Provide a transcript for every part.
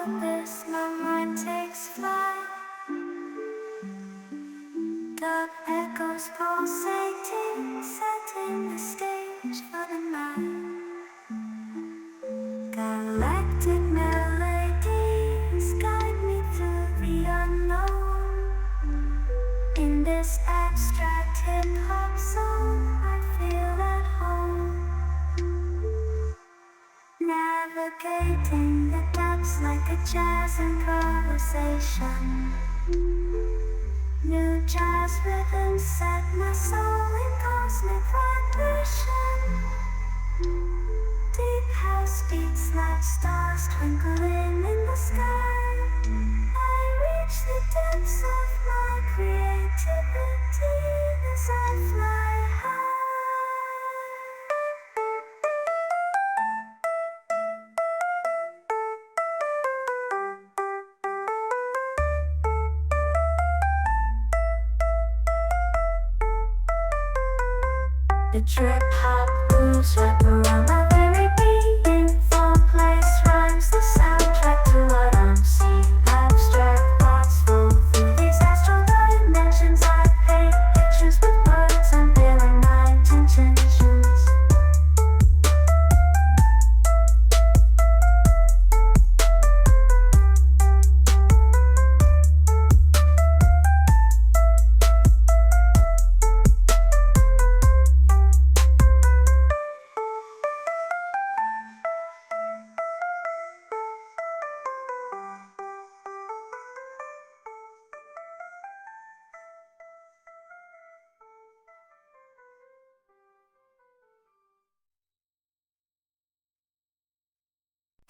abyss, my mind takes flight. Dark echoes pulsating, setting the stage for the night. Galactic melodies guide me through the unknown. In this abstract hip-hop song, I feel at home. Navigating the depths like a jazz improvisation. New jazz rhythms set my soul in cosmic vibration. Deep house beats like stars twinkling in the sky. I reach the depths of my creativity as I fly high. The trip hop grooves wrap around my very being. Four place rhymes the soundtrack to what I'm seeing. Abstract thoughts flow through these astral dimensions. I paint pictures with words, unveiling my intentions.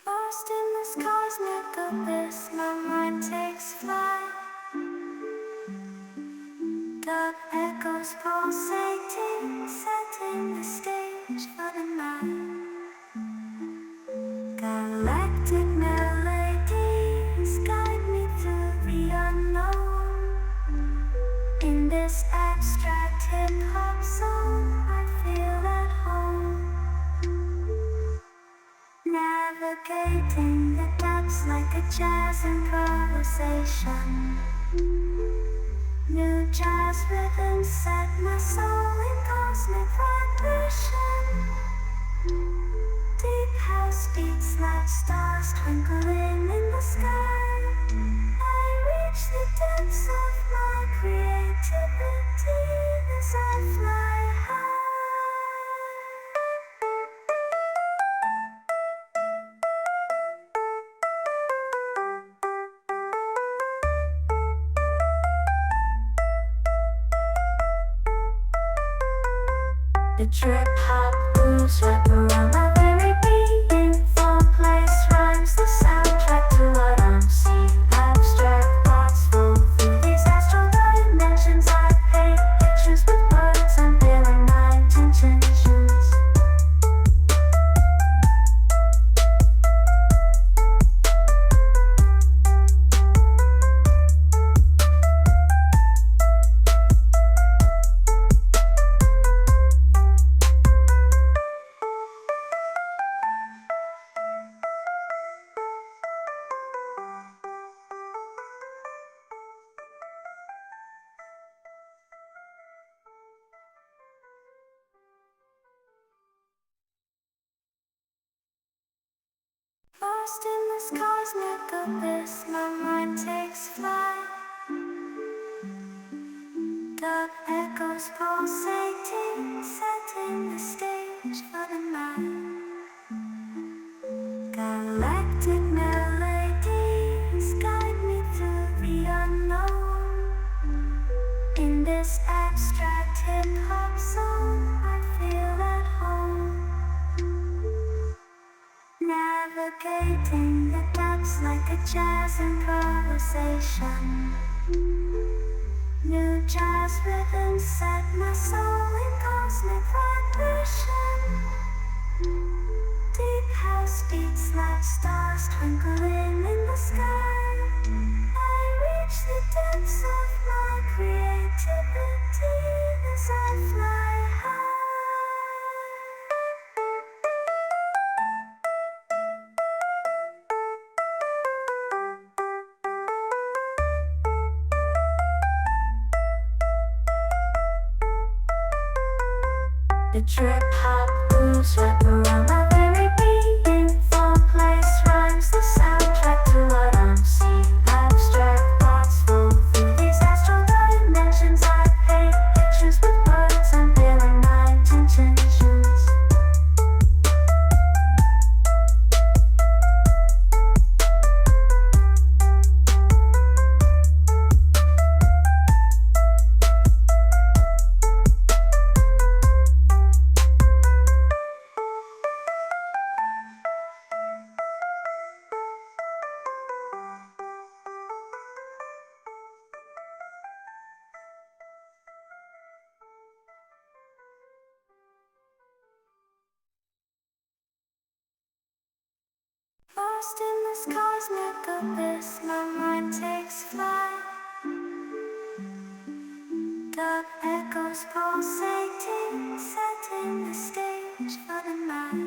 Lost in this cosmic abyss, my mind takes flight. Dark echoes pulsating, setting the stage for the night. Galactic melodies guide me through the unknown. In this abstract hip-hop song, I feel at home. Navigating the depths like a jazz improvisation. New jazz rhythms set my soul in cosmic vibration. Deep house beats like stars twinkling in the sky. I reach the depths of my creativity as I fly high. The trip hop grooves wrap around my very being. Four place rhymes the soundtrack to what I'm seeing. Abstract thoughts flow through these astral dimensions. I paint pictures with words, unveiling my intentions. Lost in this cosmic abyss, my mind takes flight. Dark echoes pulsating, setting the stage for the night. Galactic melodies guide me through the unknown. In this abstract hip-hop song, I feel at home. Navigating the depths like a jazz improvisation. New jazz rhythms set my soul in cosmic vibration. Deep house beats like stars twinkling in the sky. I reach the depths of my creativity as I fly high. trip hop grooves wrap around my very being. Fall place rhymes the soundtrack to what I'm seeing. Abstract thoughts flow through these astral dimensions. I paint pictures with words, unveiling my intentions. Lost in this cosmic abyss, my mind takes flight. Dark echoes pulsating, setting the stage for the night.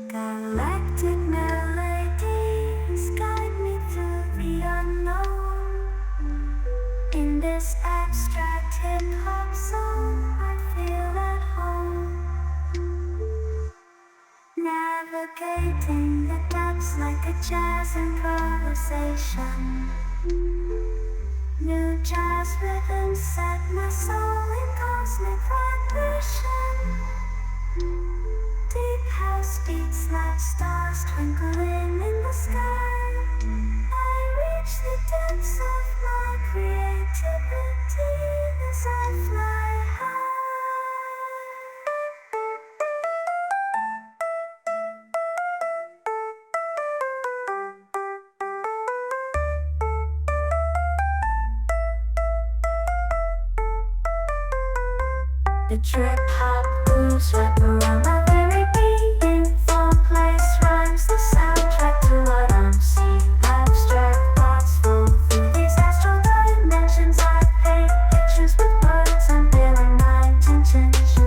Galactic melodies guide me through the unknown. In this abstract hip-hop song, I feel at home. Navigating the depths like a jazz improvisation. New jazz rhythms set my soul in cosmic vibration. Deep house beats like stars twinkling in the sky. I reach the depths of my creativity as I fly high. The trip hop grooves wrap around my very being. Fall place rhymes the soundtrack to what I'm seeing. Abstract thoughts flow through these astral dimensions. I paint pictures with words, unveiling my intentions.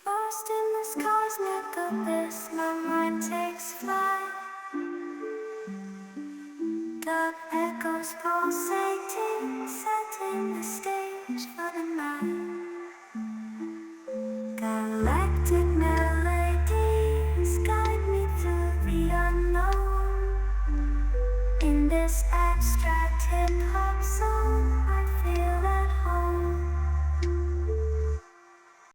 Lost in this cosmic abyss, my mind takes flight. Dark echoes pulsating, setting the stage for the night. Galactic melodies guide me through the unknown. In this abstract hip-hop song,